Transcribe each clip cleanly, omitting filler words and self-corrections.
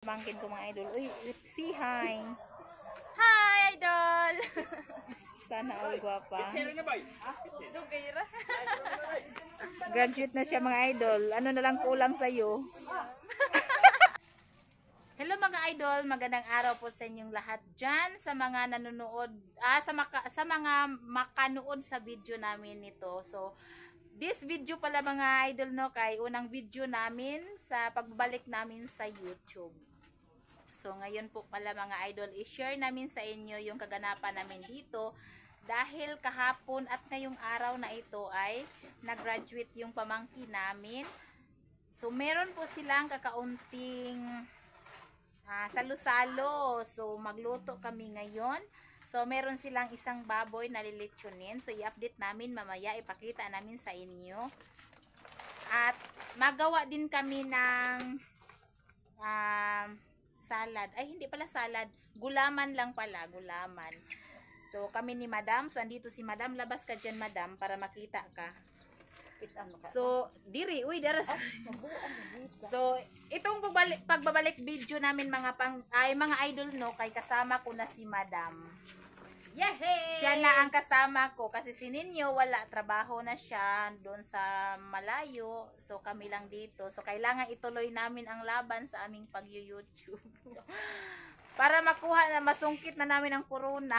Pamangkin ko mga idol. Uy, si hi. Hi, idol! Sana all guwapa. Dugayra. Graduate na siya mga idol. Ano na lang kulang sa'yo? Hello mga idol, magandang araw po sa inyong lahat dyan. Sa mga nanonood, sa mga makanood sa video namin nito. So, this video pala mga idol no, kay unang video namin sa pagbabalik namin sa YouTube. So ngayon po pala mga idol, i-share namin sa inyo yung kaganapan namin dito dahil kahapon at ngayong araw na ito ay nag-graduate yung pamangkin namin. So meron po silang kakaunting salo-salo. So magluto kami ngayon. So meron silang isang baboy na lilitsunin. So i-update namin mamaya, ipakita namin sa inyo. At magawa din kami ng salad. Ay, hindi pala salad. Gulaman lang pala. Gulaman. So, kami ni Madam. So, andito si Madam. Labas ka dyan, Madam, para makita ka. So, diri. Uy, daras. So, itong pagbabalik video namin mga idol, no, kay kasama ko na si Madam. Yehey! Siya na ang kasama ko kasi si Ninyo wala, trabaho na siya doon sa malayo. So kami lang dito. So kailangan ituloy namin ang laban sa aming pag-YouTube. Para makuha na, masungkit na namin ang corona.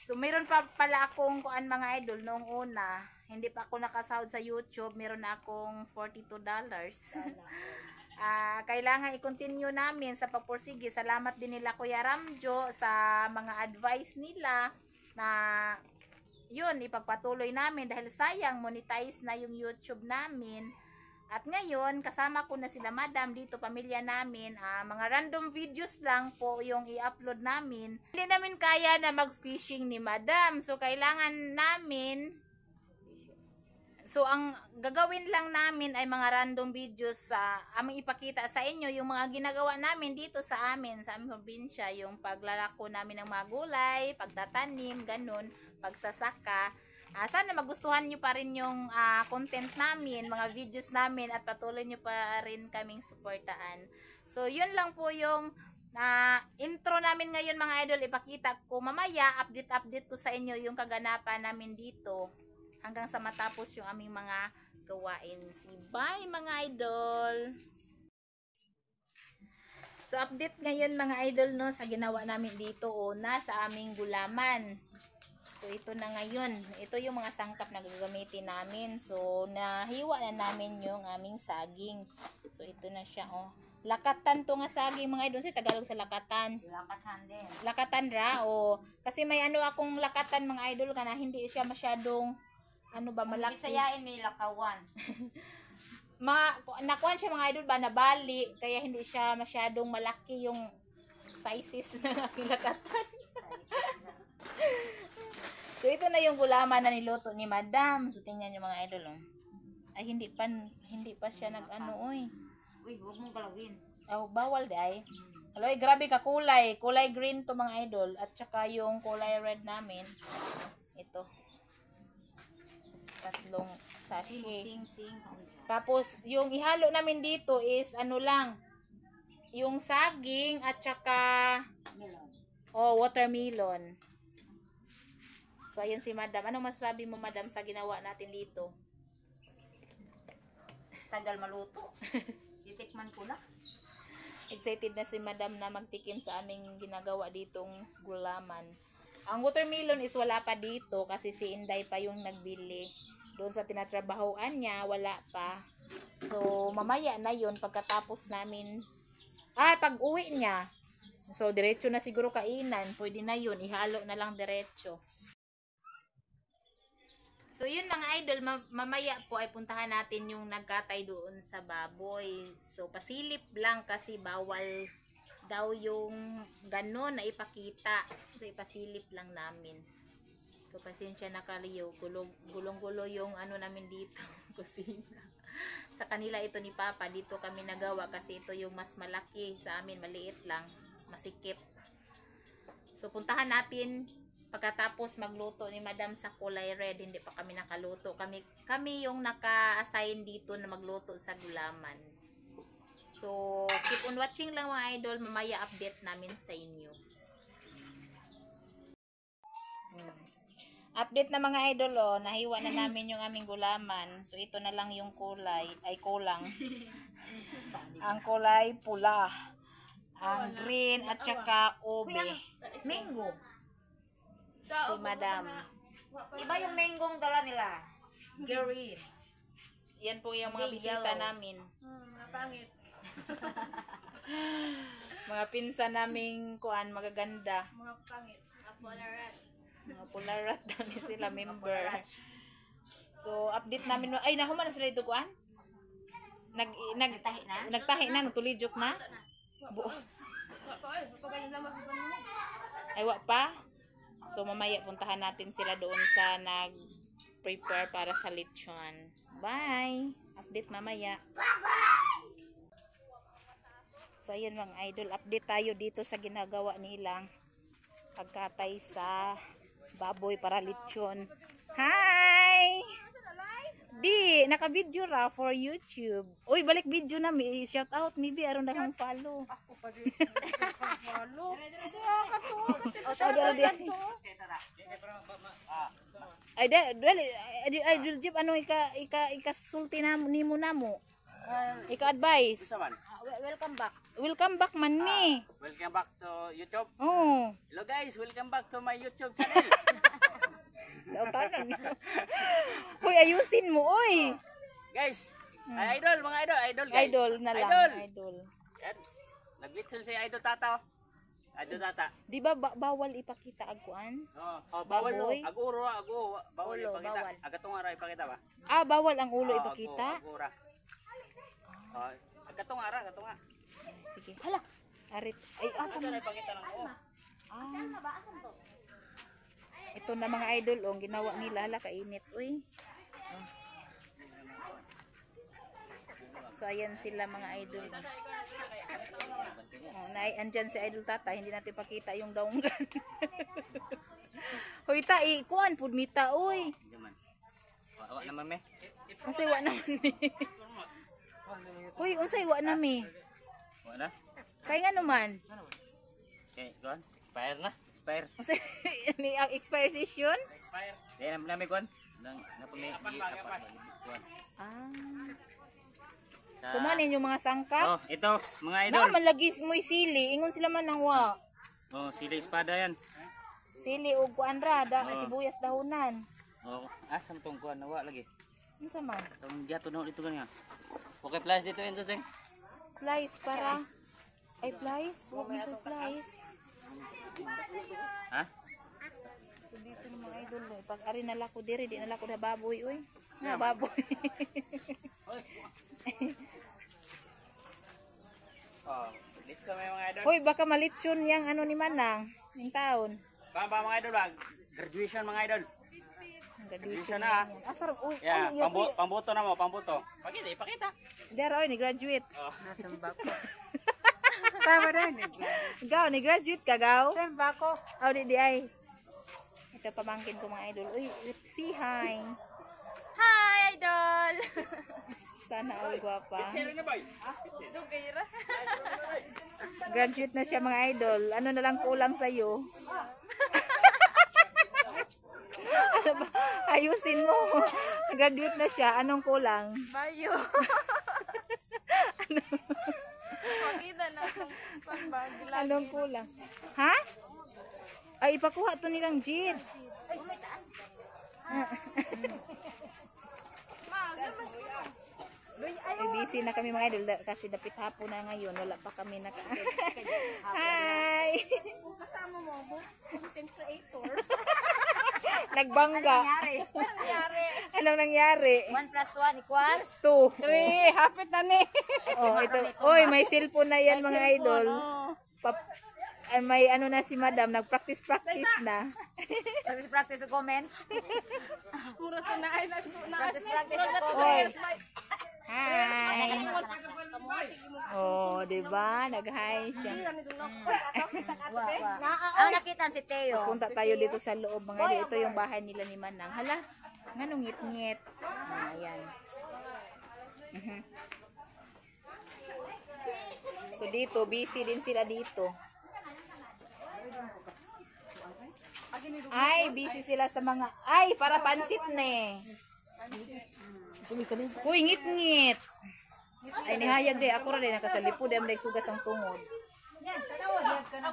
So meron pa pala akong kuan mga idol noong una. Hindi pa ako nakasahod sa YouTube, meron na akong $42. Kailangan i-continue namin sa pagpursige. Salamat din nila Kuya Ramjo sa mga advice nila na yun, ipagpatuloy namin dahil sayang monetize na yung YouTube namin. At ngayon, kasama ko na sila Madam dito, pamilya namin. Mga random videos lang po yung i-upload namin. Hindi namin kaya na mag-fishing ni Madam. So, kailangan namin... So, ang gagawin lang namin ay mga random videos sa aming ipakita sa inyo yung mga ginagawa namin dito sa aming probinsya, yung paglalako namin ng mga gulay, pagtatanim, ganun, pagsasaka. Sana magustuhan nyo pa rin yung content namin, mga videos namin at patuloy nyo pa rin kaming suportaan. So, yun lang po yung intro namin ngayon mga idol. Ipakita ko mamaya, update ko sa inyo yung kaganapan namin dito. Hanggang sa matapos yung aming mga gawain. Bye mga idol! So update ngayon mga idol no sa ginawa namin dito una sa aming gulaman. So ito na ngayon. Ito yung mga sangkap na gagamitin namin. So nahiwa na namin yung aming saging. So ito na siya oh. Lakatan to nga saging mga idol. Sa Tagalog sa lakatan. Lakatan din. Lakatan ra o. Kasi may ano akong lakatan mga idol kana hindi siya masyadong malaki. Bisayain may lakawan. Nakuan siya mga idol ba nabali kaya hindi siya masyadong malaki yung sizes ng aking lakatan. So ito na yung gulaman na niluto ni Madam. So tingnan niyo mga idol oh. Ay hindi pa siya oy. Uy, huwag mong galawin. Oh, bawal day. Aloy, grabe ka kulay. Kulay green to mga idol at saka yung kulay red namin. Ito. Tatlong sachet. Tapos, yung ihalo namin dito is yung saging at saka watermelon. So, ayan si Madam. Anong masasabi mo, Madam, sa ginawa natin dito? Tagal maluto. Titikman ko na. Excited na si Madam na magtikim sa aming ginagawa ditong gulaman. Ang watermelon is wala pa dito kasi si Inday pa yung nagbili. Doon sa tinatrabahoan niya, wala pa. So, mamaya na yun pagkatapos namin, pag uwi niya. So, diretso na siguro kainan. Pwede na yun, ihalo na lang diretso. So, yun mga idol, mamaya po ay puntahan natin yung nagkatay doon sa baboy. So, pasilip lang kasi bawal daw yung gano'n na ipakita. So, ipasilip lang namin. So, pasensya na kayo. Gulong-gulo yung namin dito. Kusina. Sa kanila ito ni Papa. Dito kami nagawa kasi ito yung mas malaki. Sa amin, maliit lang. Masikip. So, puntahan natin pagkatapos magluto ni Madam sa kulay red. Hindi pa kami nakaluto. Kami yung naka-assign dito na magluto sa gulaman. So, keep on watching lang mga idol. Mamaya update namin sa inyo. Update na mga idol, oh. Nahiwa na namin yung aming gulaman. So, ito na lang yung kulay. Ay, kulang. Ang kulay pula. Ang green at saka ube. Mango. Si madam. Iba yung mango dala nila. Green. Yan po yung mga Hindi, bisita yellow. namin. Pangit. Mga pinsa naming kuan magaganda. Mga pangit. Mga polarat. Mga pularat daw ni sila member. Polarat. So update namin ay nahuman na sila dito kuan. Nagtahi na? Nagtahi na, nagtulidyok na. Pagkain na magpapanin. Ay wa pa. So mamaya puntahan natin sila doon sa nag-prepare para sa lechon. Bye. Update mamaya. So ayan mga idol, update tayo dito sa ginagawa nilang pagkatay sa baboy para lechon. Hi! Bi, naka-video ra for YouTube. Uy, balik video na mi. Shout out maybe aron daghang follow. Ay dali ay Juljib ano ikasulti na nimo namo. Ika advice. Welcome back. Welcome back man mi. Welcome back to YouTube. Oh. Hello guys, welcome back to my YouTube channel. Uy, ayusin mo, uy. Guys, ay idol, mga idol guys. Idol na lang, Idol. idol. Yan. Naglitson si Idol Tata. Idol Tata. Di ba bawal ipakita agkuan? Oh, bawal no. Baboy? Aguro, bawal Ulo, ipakita. bawal. Agatong ara ipakita ba? Ah, bawal ang ulo ipakita? Agura. Oh, agatong ara. Sige. Hala. Arit. Ay, asa Asa na? na ipakita ng ko? Ito na mga idol, oh, ginawa nila. Hala, kainit, uy. Oh. So, ayan sila mga idol. Oh, andyan si Idol Tata. Hindi natin pakita yung daunggan. Hoy, ta, kuan pud mita, uy. Jaman. Wa naman me. Unsay wa naman mi. Uy, unsay wa na mi. Wa na. Kay nga naman. Okay, kuan. Expire na. Expire. Unsay ni ang expire session? Expire. Dahil nami kuan. Nang napumi apat. Kuan. Ah. So man yung mga sangkap. Oh, ito mga idol. Na man lagi mo'y sili, ingon sila man nang wa. Oh, sila espada yan. Sili ug kuan ra, sibuyas dahonan. Oh, asam tong kuan nawa lagi. Unsa man? Tong giato no dito kanya. Okay, plus dito ito sing. Flies para ay flies, wag mo to flies. Ha? So dito ng mga idol, pag ari na lako diri, di na lako da baboy oy. Na baboy. Oh, dito may mga idol. Hoy, baka malitsyon yang ano ni Manang, ning taon. Paano ba mga idol ba? Graduation mga idol. Graduation na. Asar, uy, Yeah, ay, yun, pambuto na mo, pambuto. Pakita, ipakita. Dara oy, ni graduate. Oh. Nasamba ko. Tama rin. Gaw, ni graduate ka gaw. Samba ko. Aw di ay. Ito pamangkin ko mga idol. Uy, say hi. Hi, idol! Sana all guwapa. Sino na boy? Dugayra. Graduate na siya mga idol. Ano na lang kulang sa'yo? Ano ba? Ayusin mo. Graduate na siya. Anong kulang? Bayo. Makita na itong pagbagla. Anong kulang? Ha? Ay, ipakuha to nilang Jid. Ay, busy na kami mga idol kasi dapit hapon na ngayon. Wala pa kami naka... Hi! Kasama mo, content creator. Nagbangga. Nangyari. Anong nangyari? 1 plus 1 equals? 2. 3, hapit na ni. Oh, ito. Oy, may cellphone na yan mga idol. May ano na si madam, nag-practice na. Practice a comment. Mura to na ay Practice a Oy. comment. Hi. Oh, di ba? Nag-hi siya. Ang nakita si Teo. Punta tayo dito sa loob mga idol. Ito yung bahay nila ni Manang. Hala, nganong ngit-ngit. Ayan. So dito, busy din sila dito. Ay, busy sila sa mga... Ay, para pansit ne. Uy, ngit-ngit. Ay, nihayag di. Ako rin nakasalipo. Di ang sugas ang tungod.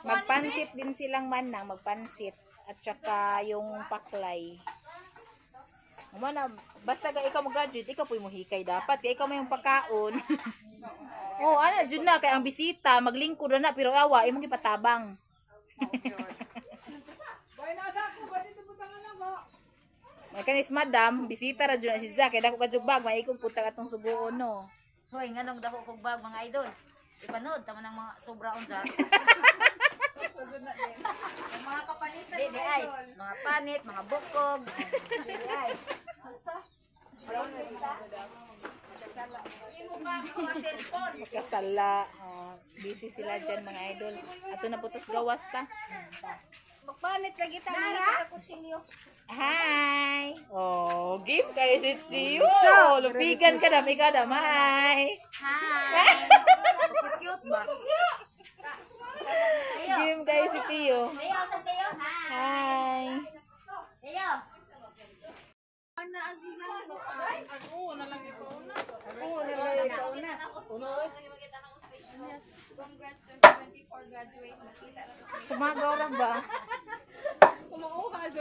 Magpansit din silang manang. Magpansit. At saka yung paklay. Na, basta ka ikaw mag-graduate, ikaw po yung muhikay dapat. Kaya ikaw may yung pagkaon. Oh, ano, dyan na. Kaya ang bisita, maglingkod na. Pero awa, imong ipatabang. May kanis madam, bisita ra dyan na si Zach. Kaya dako ka jubag, may ikong puta katong subuon, no. Hoy, nganong dako kog bag mga idol. Ipanood tama ng mga sobra unsa. Mga kapanitan di ay, mga panit, mga bukog. Di ay. Kasala. Oh, busy sila dyan mga idol. Ato na putos gawas ta. Magpanit lagi ta mga kutsilyo. Hi! Oh, give kayo si Tiyo. Oh, lupigan ka na, may ka na. Hi! Hi. Cute ba? Give kayo si Tiyo. Tayo sa tayo. Hi. Hi! Tayo. Sumagaw lang ba?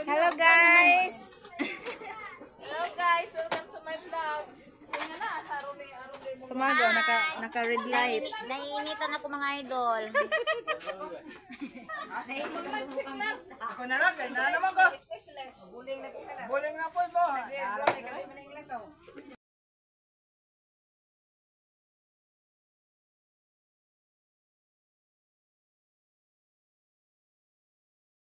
Hello guys! Hello guys, welcome to my vlog. Sumagaw, naka-red light. Naiinitan ako mga idol. Ako na lang, na naman ko. Buling na po ito.